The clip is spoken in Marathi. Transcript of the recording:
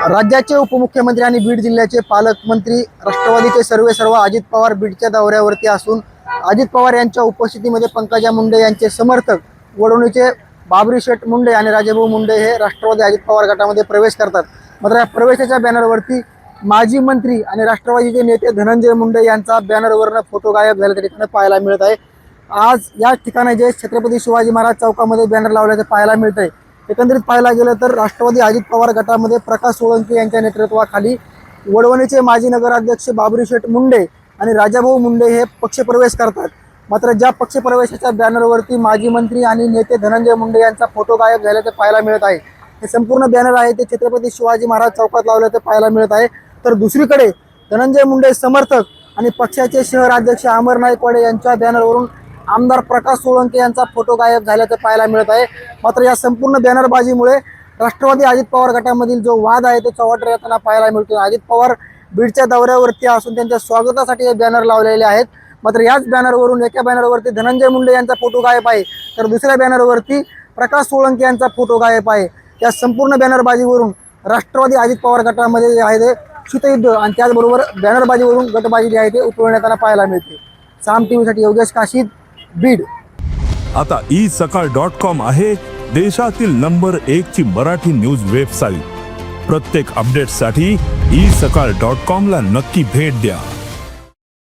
राज्याचे उपमुख्यमंत्री आणि बीड जिल्ह्याचे पालकमंत्री राष्ट्रवादीचे सर्व अजित पवार बीडच्या दौऱ्यावरती असून अजित पवार यांच्या उपस्थितीमध्ये पंकजा मुंडे यांचे समर्थक वडवणीचे बाबरी शेठ मुंडे आणि राजाभाऊ मुंडे हे राष्ट्रवादी अजित पवार गटामध्ये प्रवेश करतात। मात्र या प्रवेशाच्या बॅनरवरती माजी मंत्री आणि राष्ट्रवादीचे नेते धनंजय मुंडे यांचा बॅनरवरनं फोटो गायब झाल्याच्या ठिकाणी पाहायला मिळत आहे। आज या ठिकाणी जे छत्रपती शिवाजी महाराज चौकामध्ये बॅनर लावल्याचे पाहायला मिळत आहे। एकंदरीत पाहायला गेलं तर राष्ट्रवादी अजित पवार गटामध्ये प्रकाश सोळंके यांच्या नेतृत्वाखाली वडवणीचे माजी नगराध्यक्ष बाबरी शेठ मुंडे आणि राजाभाऊ मुंडे हे पक्षप्रवेश करतात। मात्र ज्या पक्षप्रवेशाच्या बॅनरवरती माजी मंत्री आणि नेते धनंजय मुंडे यांचा फोटो गायब झाल्याचे पाहायला मिळत आहे। हे संपूर्ण बॅनर आहे ते छत्रपती शिवाजी महाराज चौकात लावल्याचे पाहायला मिळत आहे। तर दुसरीकडे धनंजय मुंडे समर्थक आणि पक्षाचे शहर अध्यक्ष अमर नाईकवाडे यांच्या बॅनरवरून आमदार प्रकाश सोळंके यांचा फोटो गायब झाल्याचे पाहायला मिळत आहे। मात्र या संपूर्ण बॅनरबाजीमुळे राष्ट्रवादी अजित पवार गटामधील जो वाद आहे तो चव्हाट्यावर येताना पाहायला मिळतो। अजित पवार बीडच्या दौऱ्यावरती असून त्यांच्या स्वागतासाठी हे बॅनर लावलेले आहेत। मात्र याच बॅनरवरून एका बॅनरवरती धनंजय मुंडे यांचा फोटो गायब आहे तर दुसऱ्या बॅनरवरती प्रकाश सोळंके यांचा फोटो गायब आहे। या संपूर्ण बॅनरबाजीवरून राष्ट्रवादी अजित पवार गटामध्ये जे आहे ते शीतयुद्ध आणि त्याचबरोबर बॅनरबाजीवरून गटबाजी जी आहे ते उतरवण्यात येताना पाहायला मिळते। साम टीव्हीसाठी योगेश काशीद, बीड। आता isakal.com आहे देशातील नंबर 1 ची मराठी न्यूज वेबसाईट। प्रत्येक अपडेटसाठी isakal.com ला नक्की भेट द्या।